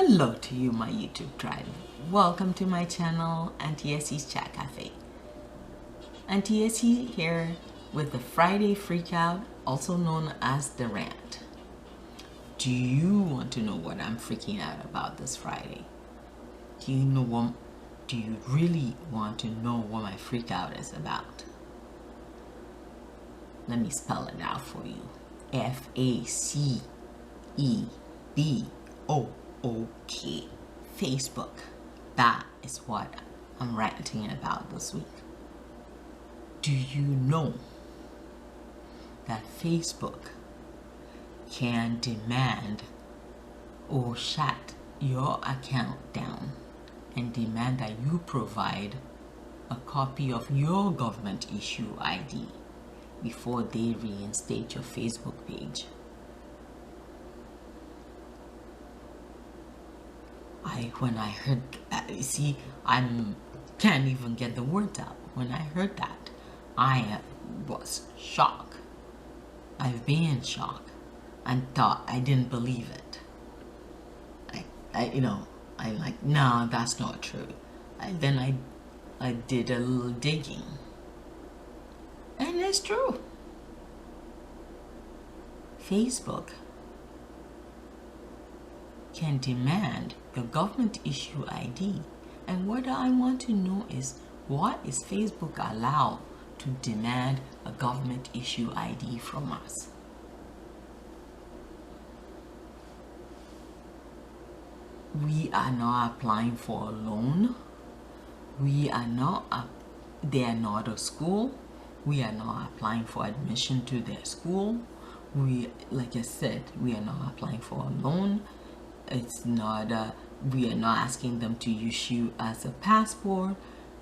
Hello to you, my YouTube tribe. Welcome to my channel, Auntie Essie's Chat Cafe. Auntie Essie here with the Friday Freakout, also known as the Rant. Do you want to know what I'm freaking out about this Friday? Do you really want to know what my freakout is about? Let me spell it out for you. Facebook. Facebook. That is what I'm ranting about this week. Do you know that Facebook can demand or shut your account down and demand that you provide a copy of your government issue ID before they reinstate your Facebook page? When I heard that, you see, can't even get the words out. When I heard that, I was shocked. I've been in shock and thought I didn't believe it. I'm like, no, that's not true. Then I did a little digging, and it's true. Facebook can demand your government issue ID. And what I want to know is, what is Facebook allowed to demand a government issue ID from us? We are not applying for a loan. They are not a school. We are not applying for admission to their school. Like I said, we are not applying for a loan. It's not, we are not asking them to issue us a passport,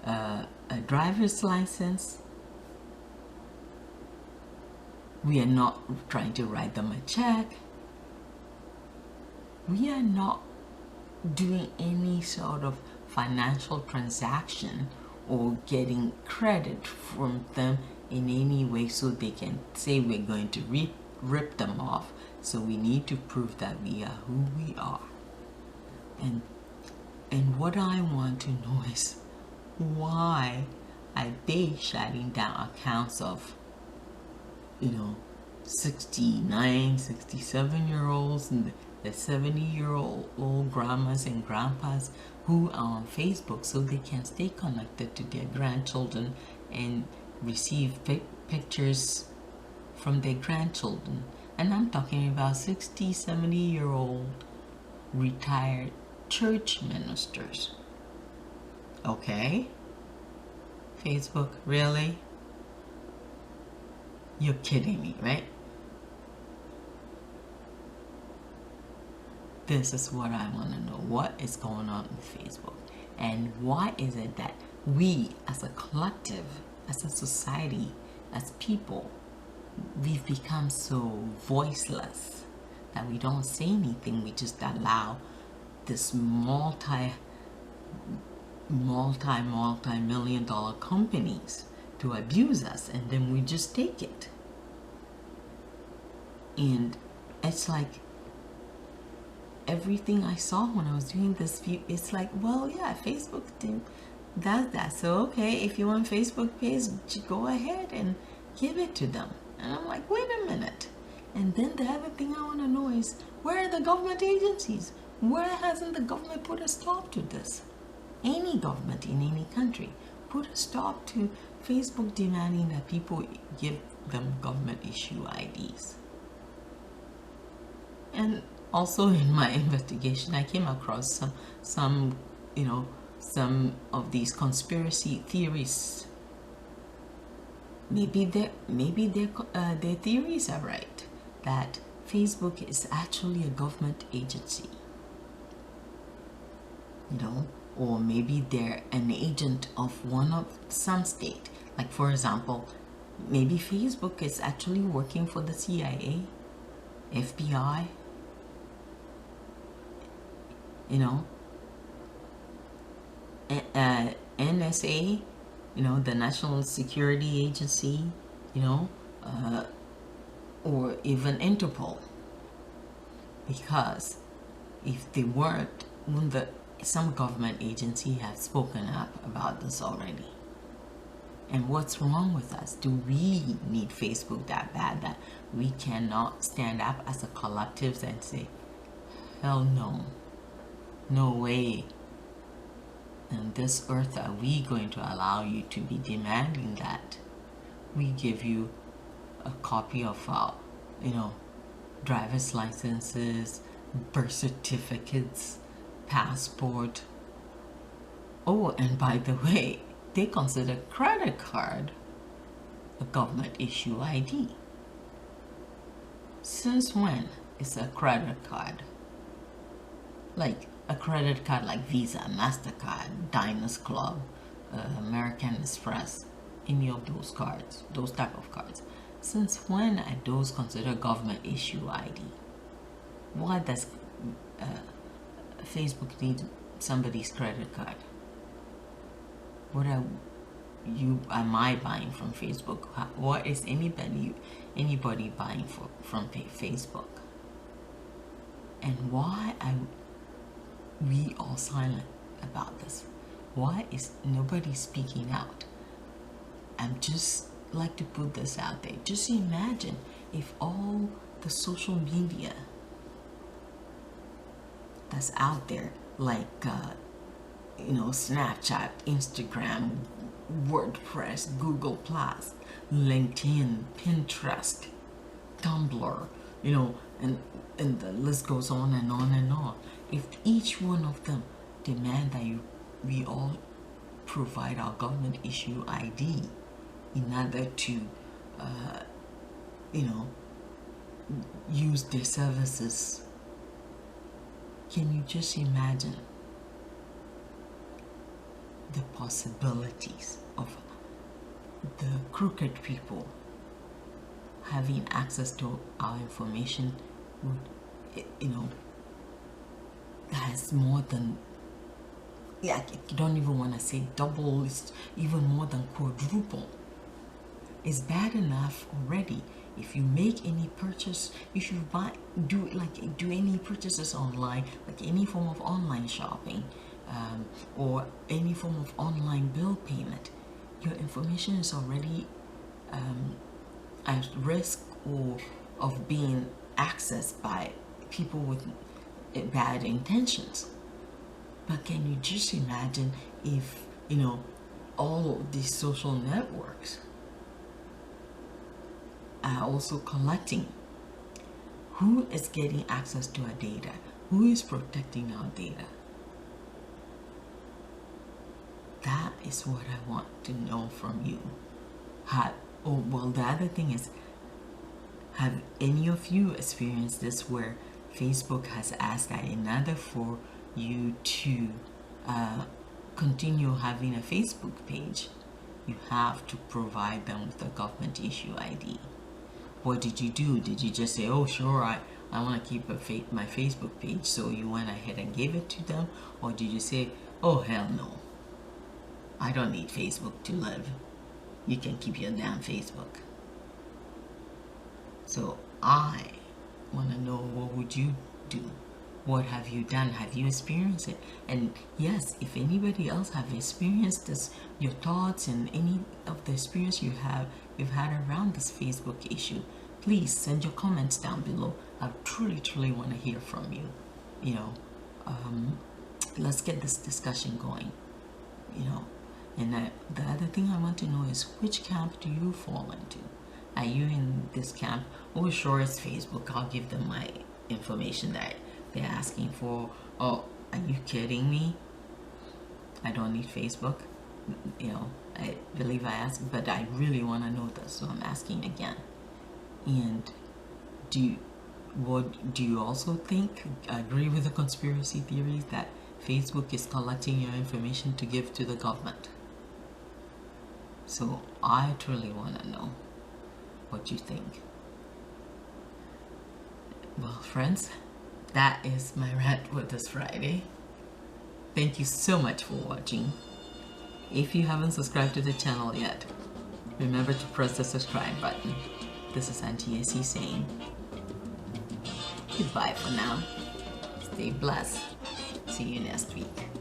a driver's license. We are not trying to write them a check. We are not doing any sort of financial transaction or getting credit from them in any way so they can say we're going to rip them off. So we need to prove that we are who we are. And what I want to know is, why are they shutting down accounts of 69, 67-year-olds and the 70-year-old grandmas and grandpas who are on Facebook so they can stay connected to their grandchildren and receive pictures from their grandchildren? And I'm talking about 60, 70-year-old retired church ministers. Okay? Facebook, really? You're kidding me, right? This is what I want to know. What is going on with Facebook? And why is it that we as a collective, as a society, as people, we've become so voiceless that we don't say anything? We just allow this multi-million dollar companies to abuse us, and then we just take it. And it's like, everything I saw when I was doing this view, it's like, well, yeah, Facebook does that, so okay, if you want Facebook page, go ahead and give it to them. And I'm like, wait a minute. And then the other thing I want to know is, where are the government agencies? Where hasn't the government put a stop to this? Any government in any country put a stop to Facebook demanding that people give them government issue IDs. And also in my investigation, I came across some of these conspiracy theories. Maybe their theories are right, that Facebook is actually a government agency, or maybe they're an agent of some state. Like, for example, maybe Facebook is actually working for the CIA, FBI, NSA, the National Security Agency, or even Interpol. Because if they weren't, some government agency have spoken up about this already. And what's wrong with us? Do we need Facebook that bad that we cannot stand up as a collective and say, hell no, no way. On this earth are we going to allow you to be demanding that we give you a copy of our, driver's licenses, birth certificates, passport. Oh, and by the way, they consider credit card a government issue ID. Since when is a credit card? Like a credit card like Visa, MasterCard, Diners Club, American Express, any of those cards, those type of cards. Since when are those considered government issue ID? Why does Facebook need somebody's credit card? What am I buying from Facebook? What is anybody buying from Facebook? And why are we all silent about this? Why is nobody speaking out? I'm just like to put this out there. Just imagine if all the social media that's out there, like Snapchat, Instagram, WordPress, Google Plus, LinkedIn, Pinterest, Tumblr, and the list goes on and on and on. If each one of them demand that we all provide our government issue ID in order to, use their services, can you just imagine the possibilities of the crooked people having access to our information would, has more than, I don't even want to say double, it's even more than quadruple. It's bad enough already. If you make any purchase, if you do any purchases online, like any form of online shopping, or any form of online bill payment, your information is already at risk of being accessed by people with bad intentions. But can you just imagine if all of these social networks are also collecting who is getting access to our data, who is protecting our data? That is what I want to know from you. The other thing is, have any of you experienced this where Facebook has asked that in order for you to continue having a Facebook page, you have to provide them with a government issue ID? What did you do? Did you just say, oh sure, I want to keep my Facebook page, so you went ahead and gave it to them? Or did you say, oh hell no, I don't need Facebook to live, you can keep your damn Facebook? So I want to know, what would you do? What have you done? Have you experienced it? And yes, if anybody else have experienced this, your thoughts and any of the experience you've had around this Facebook issue, please send your comments down below. I truly want to hear from you. Let's get this discussion going. And the other thing I want to know is, which camp do you fall into? Are you in this camp? Oh sure, it's Facebook, I'll give them my information that they're asking for. Oh, are you kidding me? I don't need Facebook. I believe I asked, but I really want to know this, so I'm asking again. And do you also agree with the conspiracy theories that Facebook is collecting your information to give to the government? So I truly want to know what you think. Well, friends, that is my rant for this Friday. Thank you so much for watching. If you haven't subscribed to the channel yet, remember to press the subscribe button. This is Auntie Essie saying goodbye for now. Stay blessed. See you next week.